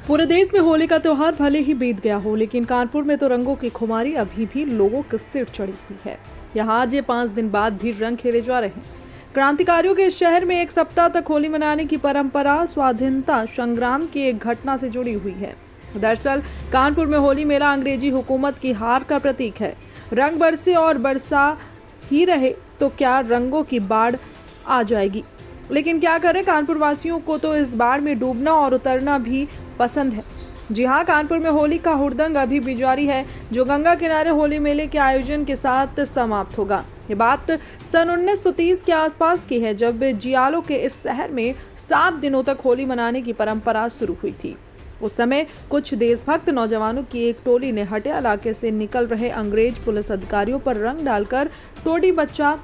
पूरे देश में होली का त्योहार भले ही बीत गया हो, लेकिन कानपुर में तो रंगों की खुमारी अभी भी लोगों के सिर चढ़ी हुई है। यहाँ आज ये 5 दिन बाद भी रंग खेले जा रहे हैं। क्रांतिकारियों के इस शहर में एक सप्ताह तक होली मनाने की परंपरा स्वाधीनता संग्राम की एक घटना से जुड़ी हुई है। दरअसल कानपुर में होली मेला अंग्रेजी हुकूमत की हार का प्रतीक है। रंग बरसे और बरसा ही रहे तो क्या रंगों की बाढ़ आ जाएगी। लेकिन क्या करें, कानपुर वासियों को तो इस बाढ़ में डूबना और उतरना भी पसंद है। जी हाँ, कानपुर में होली का हुड़दंग अभी भी जारी है, जो गंगा किनारे होली मेले के आयोजन के साथ समाप्त होगा। ये बात सन 1930 के आसपास की है, जब जियालो के इस शहर में 7 दिनों तक होली मनाने की परंपरा शुरू हुई थी। उस समय कुछ देशभक्त नौजवानों की एक टोली ने हटिया इलाके से निकल रहे अंग्रेज पुलिस अधिकारियों पर रंग डालकर टोडी बच्चा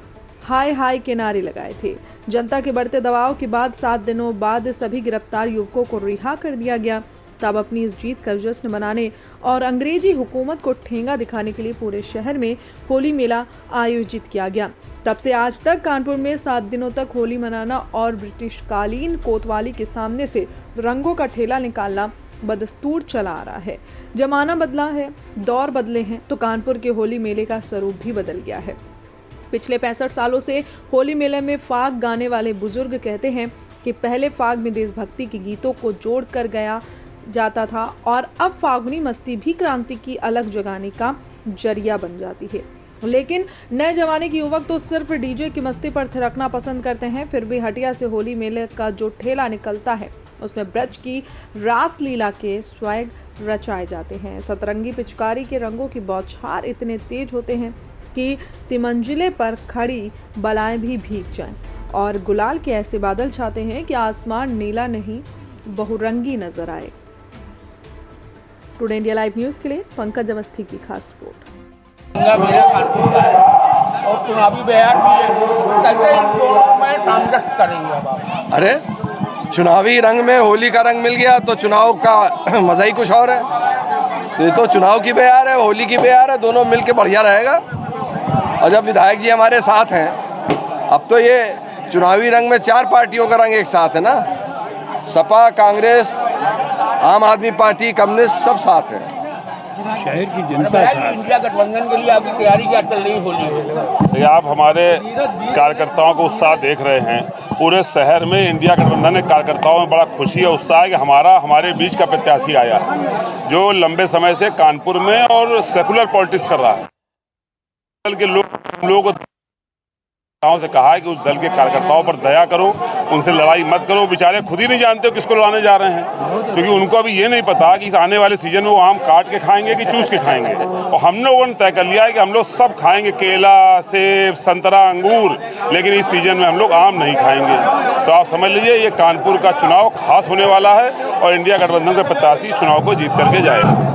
हाय हाय के नारे लगाए थे। जनता के बढ़ते दबाव के बाद 7 दिनों बाद सभी गिरफ्तार युवकों को रिहा कर दिया गया। तब अपनी इस जीत का जश्न मनाने और अंग्रेजी हुकूमत को ठेंगा दिखाने के लिए पूरे शहर में होली मेला आयोजित किया गया। तब से आज तक कानपुर में 7 दिनों तक होली मनाना और ब्रिटिशकालीन कोतवाली के सामने से रंगों का ठेला निकालना बदस्तूर चला आ रहा है। जमाना बदला है, दौर बदले हैं, तो कानपुर के होली मेले का स्वरूप भी बदल गया है। पिछले 65 सालों से होली मेले में फाग गाने वाले बुजुर्ग कहते हैं कि पहले फाग में देशभक्ति के गीतों को जोड़ कर गाया जाता था और अब फागुनी मस्ती भी क्रांति की अलग जगाने का जरिया बन जाती है। लेकिन नए जमाने के युवक तो सिर्फ डीजे की मस्ती पर थिरकना पसंद करते हैं। फिर भी हटिया से होली मेले का जो ठेला निकलता है, उसमें ब्रज की रास लीला के स्वैग रचाए जाते हैं। सतरंगी पिचकारी के रंगों की बौछार इतने तेज होते हैं कि तिमंजिले पर खड़ी बलाएं भी भीग जाएं, और गुलाल के ऐसे बादल छाते हैं कि आसमान नीला नहीं बहुरंगी नजर आए। टुडे इंडिया लाइव न्यूज के लिए पंकज अवस्थी की खास रिपोर्ट। कानपुर का है और चुनावी बयान भी है, कैसे इन दोनों में सामंजस्य करेंगे अब आप? अरे चुनावी रंग में होली का रंग मिल गया तो चुनाव का मजा ही कुछ और है। तो ये तो चुनाव की बयार है, होली की बयार है, दोनों मिल के बढ़िया रहेगा। और जब विधायक जी हमारे साथ हैं, अब तो ये चुनावी रंग में 4 पार्टियों का रंग एक साथ है ना। सपा, कांग्रेस, आम आदमी पार्टी, कम्युनिस्ट सब साथ है। शहर की जनता इंडिया गठबंधन के लिए आपकी तैयारी क्या चल रही होली? आप हमारे कार्यकर्ताओं को उत्साह देख रहे हैं। पूरे शहर में इंडिया गठबंधन के कार्यकर्ताओं में बड़ा खुशी और उत्साह है कि हमारे बीच का प्रत्याशी आया है, जो लंबे समय से कानपुर में और सेकुलर पॉलिटिक्स कर रहा है। दल के लोगों से कहा है कि उस दल के कार्यकर्ताओं पर दया करो, उनसे लड़ाई मत करो। बेचारे खुद ही नहीं जानते हो किसको लड़ाने जा रहे हैं, क्योंकि उनको अभी ये नहीं पता कि इस आने वाले सीजन में वो आम काट के खाएंगे कि चूस के खाएंगे। और हम लोगों ने तय कर लिया है कि हम लोग सब खाएंगे, केला, सेब, संतरा, अंगूर, लेकिन इस सीजन में हम लोग आम नहीं खाएंगे। तो आप समझ लीजिए ये कानपुर का चुनाव खास होने वाला है और इंडिया गठबंधन के प्रत्याशी चुनाव को जीत करके जाएगा।